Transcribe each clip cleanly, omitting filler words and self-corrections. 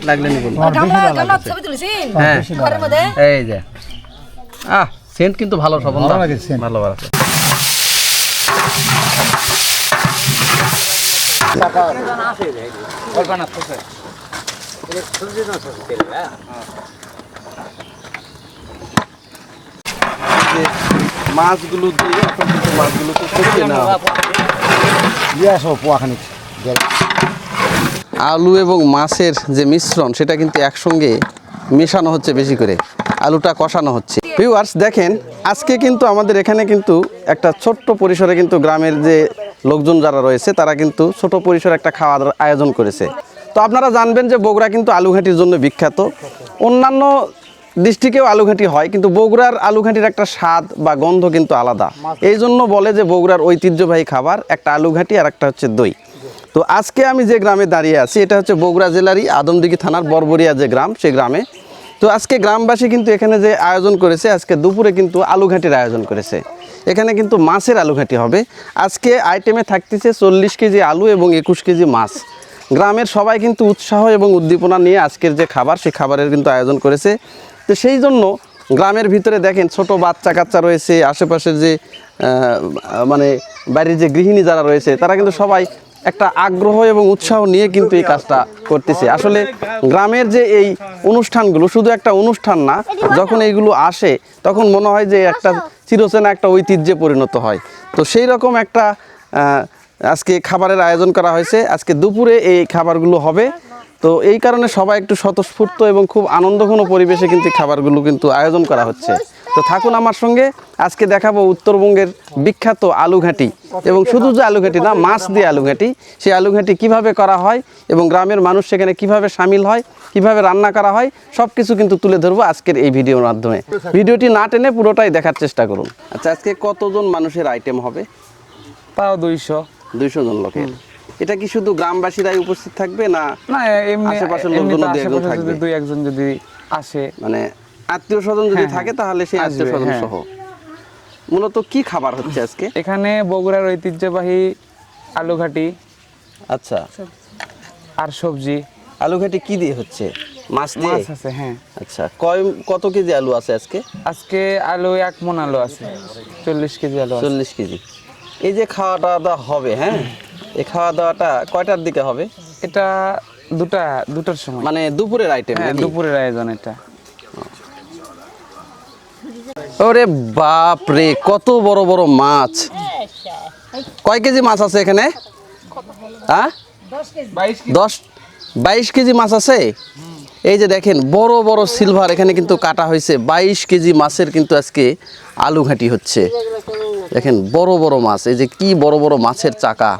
লাগলেনি বলুন। হ্যাঁ এই যে সেন্ট কিন্তু ভালো স্বপন দা, ভালো ভালো। মাছগুলো দিয়ে এখন কিন্তু মাছগুলো তো করছে না। আলু এবং মাছের যে মিশ্রণ সেটা কিন্তু একসঙ্গে মেশানো হচ্ছে, বেশি করে আলুটা কষানো হচ্ছে। ভিউয়ার্স দেখেন, আজকে কিন্তু আমাদের এখানে কিন্তু একটা ছোট্ট পরিসরে কিন্তু গ্রামের যে লোকজন যারা রয়েছে তারা কিন্তু ছোট পরিসরে একটা খাওয়ার আয়োজন করেছে। তো আপনারা জানবেন যে বগুড়া কিন্তু আলুঘাটির জন্য বিখ্যাত। অন্যান্য ডিস্ট্রিক্টেও আলুঘাটি হয়, কিন্তু বগুড়ার আলুঘাটির একটা স্বাদ বা গন্ধ কিন্তু আলাদা। এই জন্য বলে যে বগুড়ার ঐতিহ্যবাহী খাবার একটা আলুঘাটি আর একটা হচ্ছে দই। তো আজকে আমি যে গ্রামে দাঁড়িয়ে আছি এটা হচ্ছে বগুড়া জেলারই আদমদিঘি থানার বরবরিয়া যে গ্রাম, সেই গ্রামে। তো আজকে গ্রামবাসী কিন্তু এখানে যে আয়োজন করেছে, আজকে দুপুরে কিন্তু আলুঘাটির আয়োজন করেছে। এখানে কিন্তু মাছের আলুঘাটি হবে। আজকে আইটেমে থাকতেছে 40 কেজি আলু এবং 21 কেজি মাছ। গ্রামের সবাই কিন্তু উৎসাহ এবং উদ্দীপনা নিয়ে আজকের যে খাবার, সেই খাবারের কিন্তু আয়োজন করেছে। তো সেই জন্য গ্রামের ভিতরে দেখেন ছোট বাচ্চা কাচ্চা রয়েছে, আশেপাশের যে মানে বাড়ির যে গৃহিণী যারা রয়েছে তারা কিন্তু সবাই একটা আগ্রহ এবং উৎসাহ নিয়ে কিন্তু এই কাজটা করতেছে। আসলে গ্রামের যে এই অনুষ্ঠানগুলো শুধু একটা অনুষ্ঠান না, যখন এইগুলো আসে তখন মনে হয় যে একটা চিরচেনা একটা ঐতিহ্যে পরিণত হয়। তো সেই রকম একটা আজকে খাবারের আয়োজন করা হয়েছে। আজকে দুপুরে এই খাবারগুলো হবে। তো এই কারণে সবাই একটু স্বতঃস্ফূর্ত এবং খুব আনন্দঘন পরিবেশে কিন্তু খাবারগুলো কিন্তু আয়োজন করা হচ্ছে। তো থাকুন আমার সঙ্গে, আজকে দেখাবো উত্তরবঙ্গের বিখ্যাত আলুঘাটি, এবং শুধু যে আলুঘাটি না, মাছ দিয়ে আলুঘাটি। সেই আলুঘাটি কিভাবে করা হয় এবং গ্রামের মানুষ সেখানে কিভাবে সামিল হয়, কিভাবে রান্না করা হয়, সব কিছু কিন্তু তুলে ধরবো আজকের এই ভিডিওর মাধ্যমে। ভিডিওটি না টেনে পুরোটাই দেখার চেষ্টা করুন। আচ্ছা, আজকে কতজন মানুষের আইটেম হবে? তাও 200 জন লোকের। এটা কি শুধু গ্রামবাসীরাই উপস্থিত থাকবে না এমনি আশেপাশের লোকজনও থাকবে? দুই একজন যদি আসে, মানে আত্মীয় স্বজন যদি থাকে তাহলে সেই আত্মীয় স্বজন সহ। মূলত কি খাবার হচ্ছে আজকে এখানে? বগুড়ার ঐতিহ্যবাহী আলুঘাটি। আচ্ছা, আর সবজি। আলুঘাটি কি দিয়ে হচ্ছে? মাছ দিয়ে? মাছ আছে, হ্যাঁ। আচ্ছা, কত কেজি আলু আছে আজকে? আজকে আলু 1 মণ আলু আছে, 40 কেজি আলু আছে। 40 কেজি। এই যে খাওয়া দাওয়া হবে, হ্যাঁ, এই খাওয়া দাওয়াটা কয়টার দিকে হবে? এটা দুটার সময়, মানে দুপুরের আইটেম? হ্যাঁ, দুপুরের আয়োজন এটা। ওরে বাপ রে, কত বড় বড় মাছ! কয় কেজি মাছ আছে এখানে? হ্যাঁ, 22 কেজি মাছ আছে। এই যে দেখেন, বড় বড় সিলভার এখানে কিন্তু কাটা হয়েছে। 22 কেজি মাছের কিন্তু আজকে আলুঘাটি হচ্ছে। দেখেন বড় বড় মাছ, এই যে কি বড় বড় মাছের চাকা,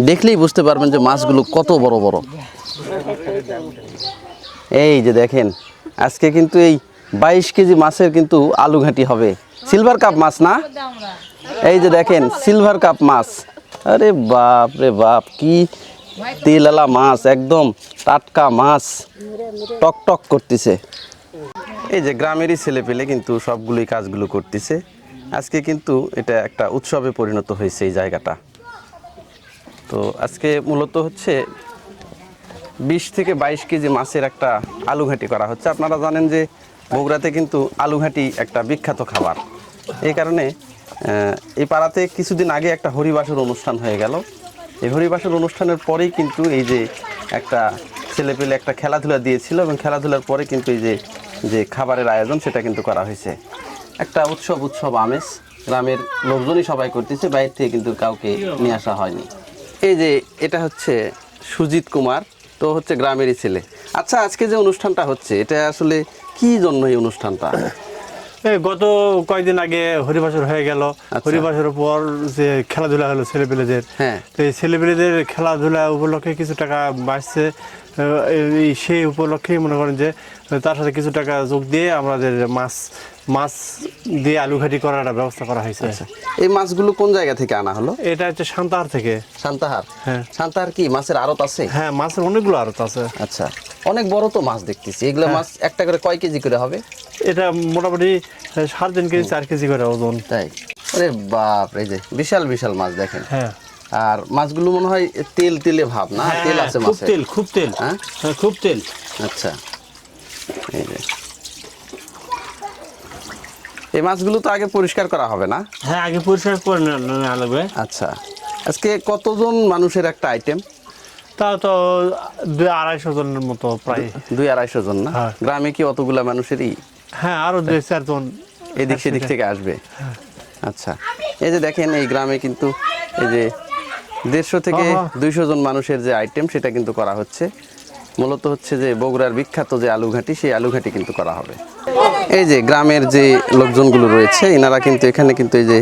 দেখলেই বুঝতে পারবেন যে মাছগুলো কত বড় বড়। এই যে দেখেন, আজকে কিন্তু এই 22 কেজি মাছের কিন্তু আলুঘাটি হবে। সিলভার কাপ মাছ না? এই যে দেখেন সিলভার কাপ মাছ। আরে বাপ রে বাপ, কি তেলালা মাছ, একদম টাটকা মাছ, টক টক করতেছে। এই যে গ্রামেরই ছেলে পেলে কিন্তু সবগুলোই কাজগুলো করতেছে। আজকে কিন্তু এটা একটা উৎসবে পরিণত হয়েছে এই জায়গাটা। তো আজকে মূলত হচ্ছে 20 থেকে 22 কেজি মাছের একটা আলুঘাটি করা হচ্ছে। আপনারা জানেন যে বগুড়াতে কিন্তু আলুঘাটি একটা বিখ্যাত খাবার। এই কারণে এই পাড়াতে কিছুদিন আগে একটা হরিবাসর অনুষ্ঠান হয়ে গেল। এই হরিবাসর অনুষ্ঠানের পরেই কিন্তু এই যে একটা ছেলেপেলে একটা খেলাধুলা দিয়েছিল, এবং খেলাধুলার পরে কিন্তু এই যে খাবারের আয়োজন সেটা কিন্তু করা হয়েছে। একটা উৎসব আমেজ, গ্রামের লোকজনই সবাই করতেছে, বাইরে থেকে কিন্তু কাউকে নিয়ে আসা হয়নি। এই যে এটা হচ্ছে সুজিত কুমার, তো হচ্ছে গ্রামেরই ছেলে। আচ্ছা, আজকে যে অনুষ্ঠানটা হচ্ছে এটা আসলে কি জন্য এই অনুষ্ঠানটা? গত কয়েকদিন আগে হরিবাসর হয়ে গেল। হরিবাসরের পর যে খেলাধুলা হলো ছেলেপেলেদের, তো এই ছেলেপেলেদের খেলাধুলা উপলক্ষে কিছু টাকা বাঁচছে। সেই উপলক্ষেই মনে করেন যে তার সাথে কিছু টাকা যোগ দিয়ে আমাদের মাছ দিয়ে আলুঘাটি করার একটা ব্যবস্থা করা হয়েছে। এই মাছগুলো কোন জায়গা থেকে আনা হলো? এটা হচ্ছে সান্তাহার থেকে। সান্তাহার? হ্যাঁ। সান্তাহার কি মাছের আড়ত আছে? হ্যাঁ, মাছের অনেকগুলো আড়ত আছে। আচ্ছা, অনেক বড় তো মাছ দেখতেছি। এগুলো মাছ একটা করে কয় কেজি করে হবে? এটা মোটামুটি 3.5 কেজি 4 কেজি করে ওজন। তাই? আরে বাপ, এই যে বিশাল বিশাল মাছ দেখেন। হ্যাঁ, আর মাছগুলো মনে হয় তেল তেলে ভাব না, তেল আছে খুব মাছে? তেল, খুব তেল, হ্যাঁ খুব তেল। আচ্ছা, এই যে এই মাছগুলো তো আগে পরিষ্কার করা হবে না? হ্যাঁ, আগে পরিষ্কার করে নেওয়া লাগবে। আচ্ছা, আজকে কতজন মানুষের একটা আইটেম? তাও তো 200-250 জনের মতো প্রায়। 200-250 জন না? হ্যাঁ। গ্রামে কি অতগুলা মানুষেরই? হ্যাঁ, আরো 2-4 জন এদিক সেদিক থেকে আসবে। আচ্ছা, এই যে দেখেন এই গ্রামে কিন্তু এই যে 150 থেকে 200 জন মানুষের যে আইটেম সেটা কিন্তু করা হচ্ছে। মূলত হচ্ছে যে বগুড়ার বিখ্যাত যে আলুঘাটি, সেই আলুঘাটি কিন্তু করা হবে। এই যে গ্রামের যে লোকজনগুলো রয়েছে এনারা কিন্তু এখানে কিন্তু এই যে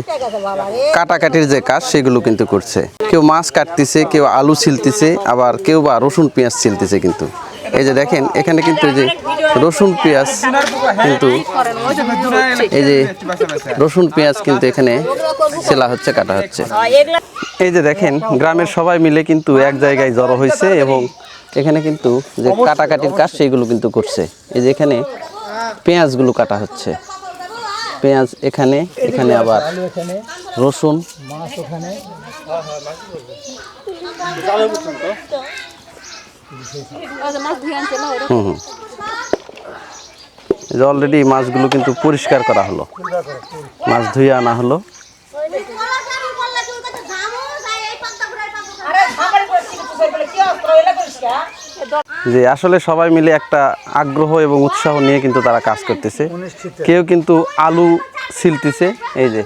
কাটাকাটির যে কাজ সেগুলো কিন্তু করছে। কেউ মাছ কাটতেছে, কেউ আলু ছিলতেছে, আবার কেউ বা রসুন পেঁয়াজ ছিলতেছে। কিন্তু এই যে দেখেন এখানে কিন্তু এই যে রসুন পেঁয়াজ কিন্তু এই যে রসুন পেঁয়াজ কিন্তু এখানে ছেলা হচ্ছে, কাটা হচ্ছে। এই যে দেখেন গ্রামের সবাই মিলে কিন্তু এক জায়গায় জড়ো হয়েছে এবং এখানে কিন্তু যে কাটাকাটির কাজ সেইগুলো কিন্তু করছে। এই যে এখানে পেঁয়াজগুলো কাটা হচ্ছে, পেঁয়াজ এখানে, এখানে আবার রসুন। অলরেডি মাছগুলো কিন্তু পরিষ্কার করা হলো, মাছ ধুয়ে আনা হলো। যে আসলে সবাই মিলে একটা আগ্রহ এবং উৎসাহ নিয়ে কিন্তু তারা কাজ করতেছে। কেউ কিন্তু আলু ছিলতেছে, এই যে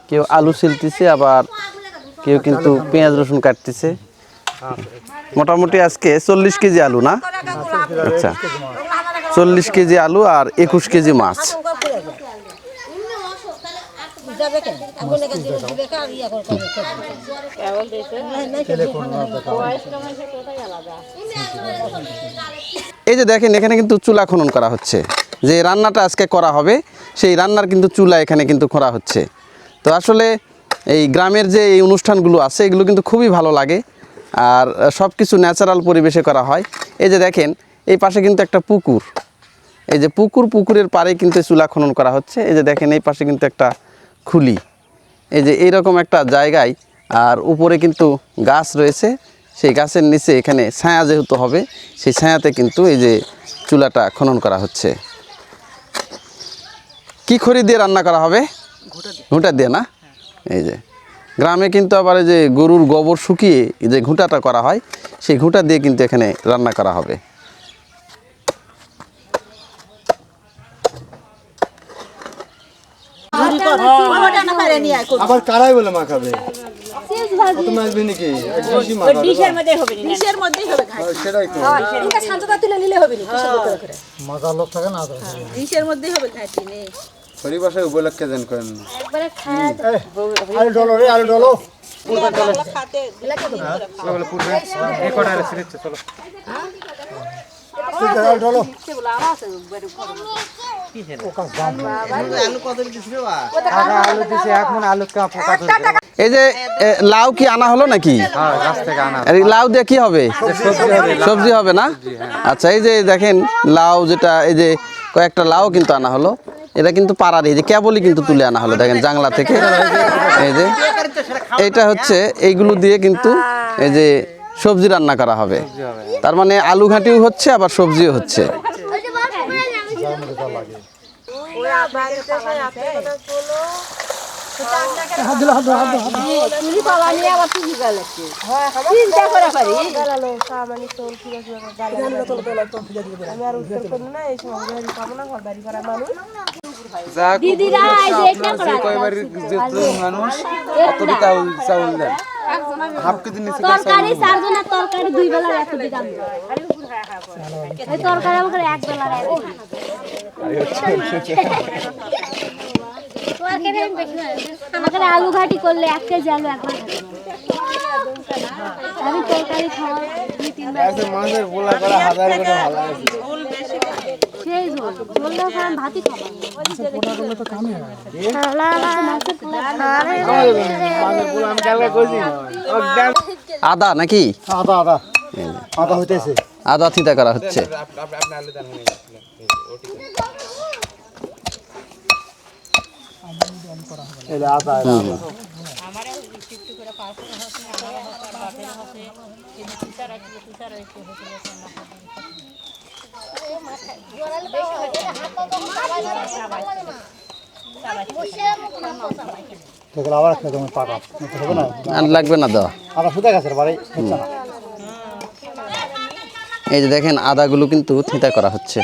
কেউ আলু ছিলতেছে, আবার কেউ কিন্তু পেঁয়াজ রসুন কাটতেছে। মোটামুটি আজকে 40 কেজি আলু না? আচ্ছা, 40 কেজি আলু আর 21 কেজি মাছ। এই যে দেখেন এখানে কিন্তু চুলা খনন করা হচ্ছে, যে রান্নাটা আজকে করা হবে সেই রান্নার কিন্তু চুলা এখানে কিন্তু খোঁড়া হচ্ছে। তো আসলে এই গ্রামের যে এই অনুষ্ঠানগুলো আছে এগুলো কিন্তু খুবই ভালো লাগে, আর সব কিছু ন্যাচারাল পরিবেশে করা হয়। এই যে দেখেন এই পাশে কিন্তু একটা পুকুর, এই যে পুকুরের পাড়ে কিন্তু চুলা খনন করা হচ্ছে। এই যে দেখেন এই পাশে কিন্তু একটা খুলি, এই যে এইরকম একটা জায়গায়, আর উপরে কিন্তু গাছ রয়েছে, সেই গাছের নিচে এখানে ছায়া যেহেতু হবে, সেই ছায়াতে কিন্তু এই যে চুলাটা খনন করা হচ্ছে। কি খড়ি দিয়ে রান্না করা হবে? ঘুঁটা দিয়ে না? এই যে গ্রামে কিন্তু আবার এই যে গরুর গোবর শুকিয়ে যে ঘুঁটাটা করা হয়, সেই ঘুঁটা দিয়ে কিন্তু এখানে রান্না করা হবে। আবার কারাই বলে মাখাবে সেটাই মজার লোক থাকে না, পরিবাসের উপলক্ষে দেন করেন আলু ডলো রে, আলু ডলো এই যে লাউ কি আনা হলো নাকি? লাউ দিয়ে কি হবে? সবজি হবে না? আচ্ছা, এই যে দেখেন লাউ, যেটা এই যে কয়েকটা লাউ কিন্তু আনা হলো, এটা কিন্তু পাড়ার এই যে কেবলই কিন্তু তুলে আনা হলো, দেখেন জাংলা থেকে। এই যে এইটা হচ্ছে এইগুলো দিয়ে কিন্তু এই যে সবজি রান্না করা হবে, তার মানে আলু ঘাটিও হচ্ছে আবার সবজিও হচ্ছে। তরকারি 4 জনের তরকারি 2 বেলার এত দিলাম, এই তরকারি আমাদের 1 বেলার আমাদের আলু ঘাটি করলে 1 কেজি আলু একবার আমি তরকারি খাওয়া 2-3 বার মাছের পোলা করে হাজার করে ভালো লাগে সেই ঝোল ঝোলটা খান ভাতই খাবো মাছের পোলাগুলো তো কামই হয় মাছের পোলা আমি কালকে কইছি আদা নাকি? আদা আদা আদা হইতেছে, আদা থিতা করা হচ্ছে। আদা আবার খেতে পাকা হবে না আর লাগবে না দেওয়া। আবার সুদা গাছের বাড়ি হচ্ছে না এই যে দেখেন আদাগুলো কিন্তু থিতা করা হচ্ছে।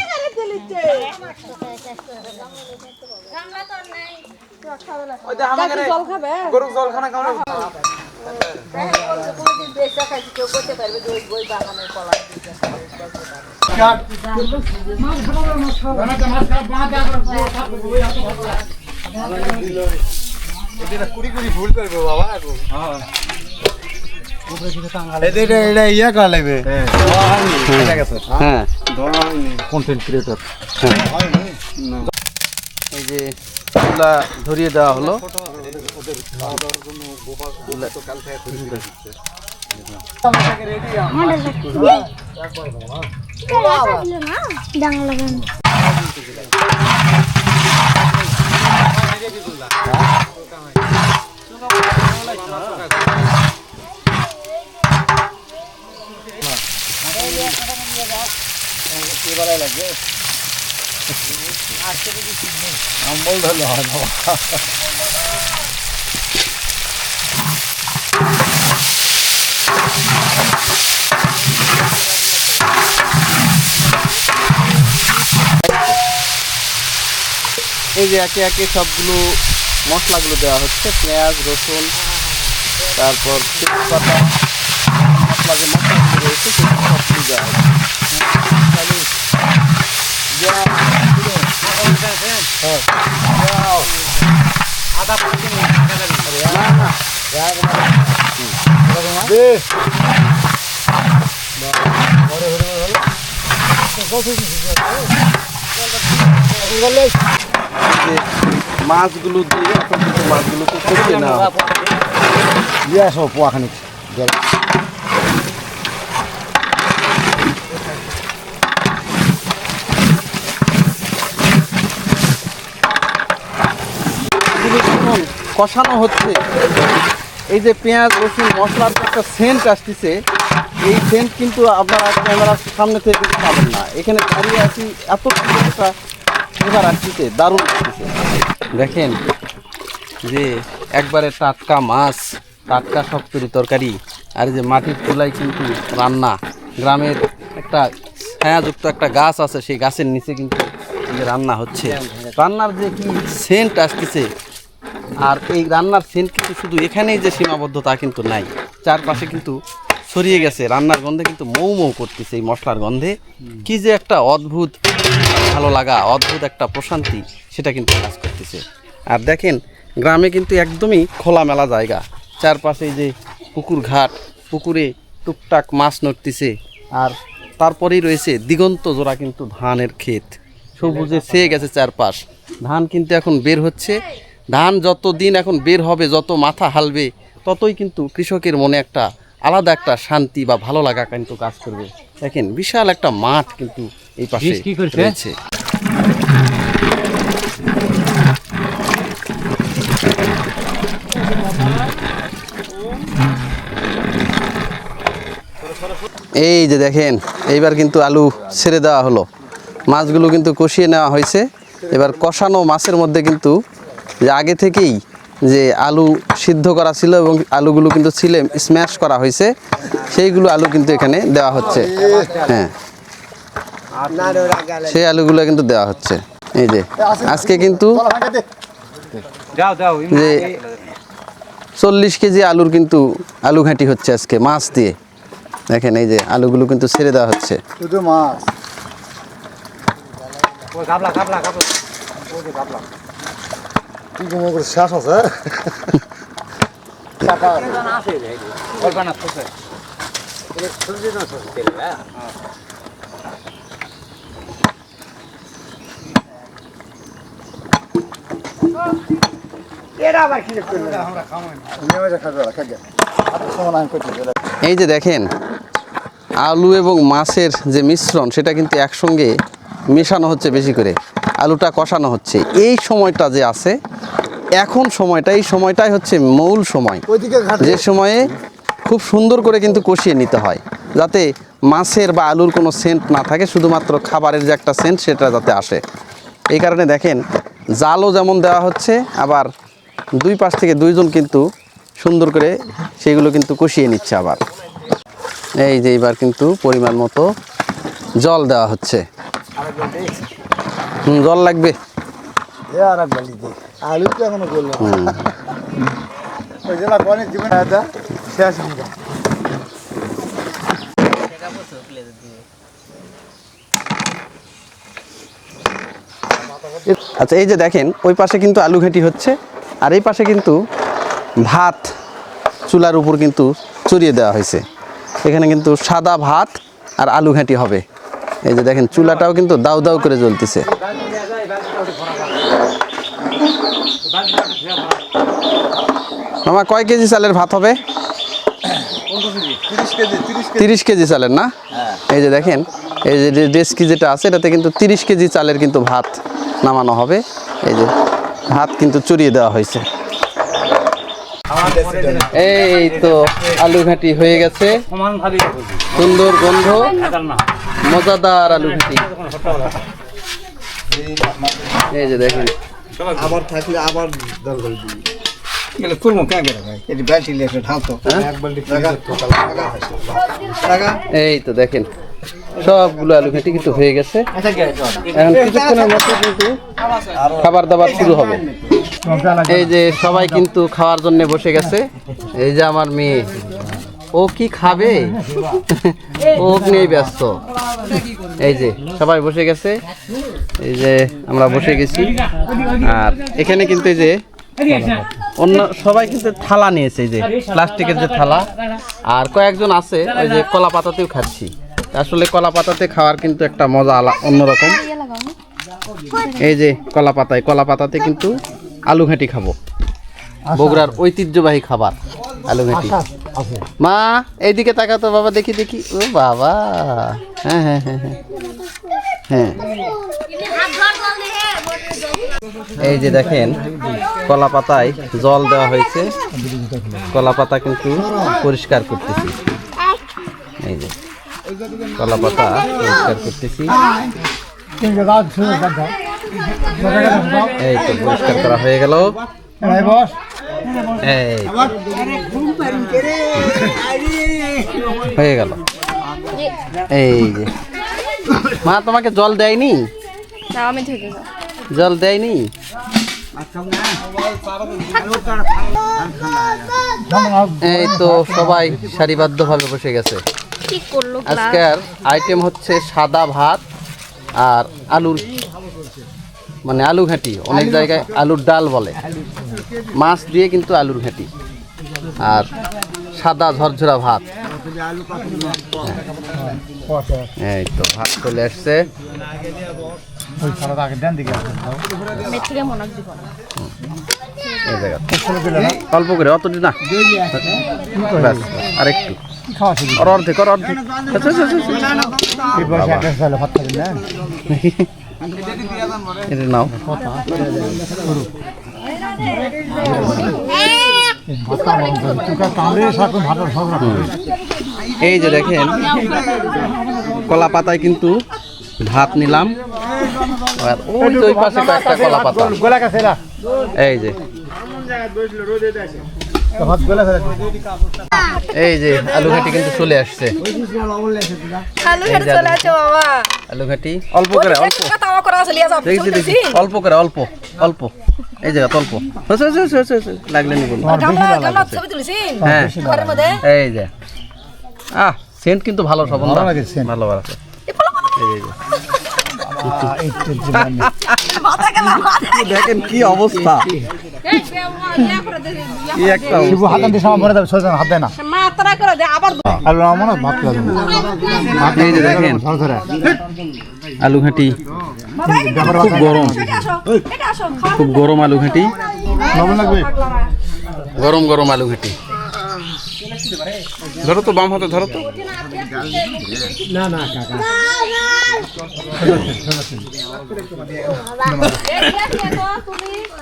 এটা ইয়া করা লাগবে হ্যাঁ কন্টেন্ট ক্রিয়েটর এই যে এগুলা ধরিয়ে দেওয়া হলো। এই যে একে একে সবগুলো মশলাগুলো দেওয়া হচ্ছে, পেঁয়াজ, রসুন, তারপর তেজপাতা, মশলা যে মশলাগুলো রয়েছে সেগুলো সবগুলো দেওয়া হচ্ছে। মাছগুলো দিয়ে এখন কিন্তু মাছগুলোকে কষিয়ে নেওয়া হবে। দিয়ে আসো পোয়াখানি যখন কষানো হচ্ছে, এই যে পেঁয়াজ, রসুন, মশলার যে একটা সেন্ট আসতেছে, এই সেন্ট কিন্তু আপনারা ক্যামেরার সামনে থেকে কিন্তু পাবেন না। এখানে দাঁড়িয়ে আছি, এত সুন্দর একটা ফ্লেভার আসতেছে, দারুণ আসতেছে। দেখেন যে একবারে টাটকা মাছ, টাটকা সবতরি তরকারি, আর এই যে মাটির চুলায় কিন্তু রান্না। গ্রামের একটা ছায়াযুক্ত একটা গাছ আছে, সেই গাছের নিচে কিন্তু এই যে রান্না হচ্ছে। রান্নার যে কি সেন্ট আসতেছে, আর এই রান্নার সেন্ট কিন্তু শুধু এখানেই যে সীমাবদ্ধ তা কিন্তু নাই, চারপাশে কিন্তু ছড়িয়ে গেছে। রান্নার গন্ধে কিন্তু মৌ মৌ করতেছে, এই মশলার গন্ধে কি যে একটা অদ্ভুত ভালো লাগা, অদ্ভুত একটা প্রশান্তি সেটা কিন্তু কাজ করতেছে। আর দেখেন গ্রামে কিন্তু একদমই খোলামেলা জায়গা, চারপাশে যে পুকুর ঘাট, পুকুরে টুকটাক মাছ নড়তেছে, আর তারপরেই রয়েছে দিগন্ত জোড়া কিন্তু ধানের ক্ষেত, সবুজে ছেয়ে গেছে চারপাশ। ধান কিন্তু এখন বের হচ্ছে, ধান যত দিন এখন বের হবে, যত মাথা হালবে, ততই কিন্তু কৃষকের মনে একটা আলাদা একটা শান্তি বা ভালো লাগা কিন্তু কাজ করবে। দেখেন বিশাল একটা মাঠ কিন্তু এই পাশে রয়েছে। এই যে দেখেন এইবার কিন্তু আলু ছেড়ে দেওয়া হলো, মাছগুলো কিন্তু কষিয়ে নেওয়া হয়েছে। এবার কষানো মাছের মধ্যে কিন্তু যে আগে থেকেই যে আলু সিদ্ধ করা ছিল এবং আলুগুলো কিন্তু ছিলে স্ম্যাশ করা হয়েছে, সেইগুলো আলু কিন্তু এখানে দেওয়া হচ্ছে। হ্যাঁ, সেই আলুগুলো কিন্তু দেওয়া হচ্ছে। এই যে আজকে কিন্তু যে 40 কেজি আলুর কিন্তু আলু ঘাঁটি হচ্ছে আজকে মাছ দিয়ে। দেখেন এই যে আলুগুলো কিন্তু ছেড়ে দেওয়া হচ্ছে। শুধু মাছ কি ঘুমো শেষ আছে এই যে দেখেন আলু এবং মাছের যে মিশ্রণ সেটা কিন্তু একসঙ্গে মেশানো হচ্ছে, বেশি করে আলুটা কষানো হচ্ছে। এই সময়টা যে আছে এখন সময়টা, এই সময়টাই হচ্ছে মূল সময়, যে সময়ে খুব সুন্দর করে কিন্তু কষিয়ে নিতে হয়, যাতে মাছের বা আলুর কোনো সেন্ট না থাকে, শুধুমাত্র খাবারের যে একটা সেন্ট সেটা যাতে আসে। এই কারণে দেখেন জালও যেমন দেওয়া হচ্ছে, আবার দুই পাশ থেকে দুইজন কিন্তু সুন্দর করে সেগুলো কিন্তু কষিয়ে নিচ্ছে। আবার এই যে এবার কিন্তু পরিমাণ মতো জল দেওয়া হচ্ছে। জল লাগবে। আলু তো এখনো করলো ওই জেলা কোনে জীবন আদা শেষ হবে। আচ্ছা, এই যে দেখেন ওই পাশে কিন্তু আলু ঘাঁটি হচ্ছে, আর এই পাশে কিন্তু ভাত চুলার উপর কিন্তু চড়িয়ে দেওয়া হয়েছে। এখানে কিন্তু সাদা ভাত আর আলু ঘাঁটি হবে। এই যে দেখেন চুলাটাও কিন্তু দাউ দাউ করে জ্বলতেছে। মামা কয় কেজি চালের ভাত হবে? 30 কেজি চালের না? এই যে দেখেন এই যে ডেস্কি যেটা আছে এটাতে কিন্তু 30 কেজি চালের কিন্তু ভাত নামানো হবে। এই যে ভাত কিন্তু চড়িয়ে দেওয়া হয়েছে। এই তো আলু ঘাঁটি হয়ে গেছে, সুন্দর গন্ধ, মজাদার আলু ঘাঁটি। এই যে দেখেন আবার থাকলে আবার দরকার দিই গেলে করবো কেন করে ভাই এটি ব্যাটারি লেটে ঢালতো এক বালতি টাকা। এই তো দেখেন সবগুলো আলু ঘাঁটি কিন্তু হয়ে গেছে। এখন কিছুক্ষণের মধ্যে কিন্তু খাবার দাবার শুরু হবে। এই যে সবাই কিন্তু খাওয়ার জন্য বসে গেছে। এই যে আমার মেয়ে, ও কি খাবে ও নিয়ে ব্যস্ত। এই যে সবাই বসে গেছে, এই যে আমরা বসে গেছি। আর এখানে কিন্তু এই যে অন্য সবাই কিন্তু থালা নিয়েছে, এই যে প্লাস্টিকের যে থালা। আর কয়েকজন আছে ওই যে কলা পাতাতেও খাচ্ছি। আসলে কলা পাতাতে খাওয়ার কিন্তু একটা মজা অন্যরকম। এই যে কলা পাতাতে কিন্তু আলু ঘাঁটি খাবো, বগুড়ার ঐতিহ্যবাহী খাবার আলু ঘাঁটি। মা এইদিকে তাকাতো বাবা, দেখি দেখি, ও বাবা, হ্যাঁ হ্যাঁ হ্যাঁ হ্যাঁ হ্যাঁ। এই যে দেখেন কলা পাতায় জল দেওয়া হয়েছে, কলা পাতা কিন্তু পরিষ্কার করতেছি। এই যে কলা পাতা পরিষ্কার করতেছি। এই তো পরিষ্কার করা হয়ে গেল। এই হয়ে গেল। এই যে মা তোমাকে জল দেয়নি? জল দেয়নি? এই তো সবাই সারিবদ্ধভাবে বসে গেছে। আজকের আইটেম হচ্ছে সাদা ভাত আর আলুর মানে আলু ঘাঁটি, অনেক জায়গায় আলুর ডাল বলে। মাছ দিয়ে কিন্তু আলুর ঘাঁটি আর সাদা ঝরঝরা ভাত। এই তো ভাত চলে আসছে। অল্প করে, অত না, আর একটু অর্ধেক অর্ধেক। এটা নাও। এই যে দেখেন কলা পাতায় কিন্তু ভাত নিলাম, আর ওই যে ওই পাশে কয়েকটা কলা পাতা। এই যে এই যে আলু ঘাঁটি কিন্তু চলে আসছে। আলু ঘাঁটি অল্প করে, অল্প দেখছি দেখছি, অল্প করে, অল্প অল্প। এই জায়গা অল্প লাগলে নি বলুন। হ্যাঁ এই যে সেন্ট কিন্তু ভালো, সব ভালো আছে। দেখেন কি অবস্থা, কি একটা দেখেন আলু ঘাঁটি খুব গরম, খুব গরম আলু ঘাঁটি, গরম গরম আলু ঘাঁটি। ধরো তো, বাম হাতে ধরো তো। না না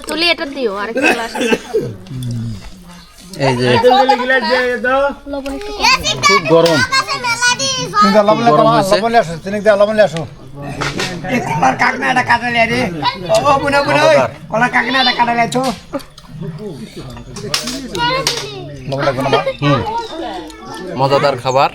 তুলি এটা দিও, আরেকটা গ্লাস। এই যে খুব গরম গরম হয়েছে Mama. মজাদার খাবার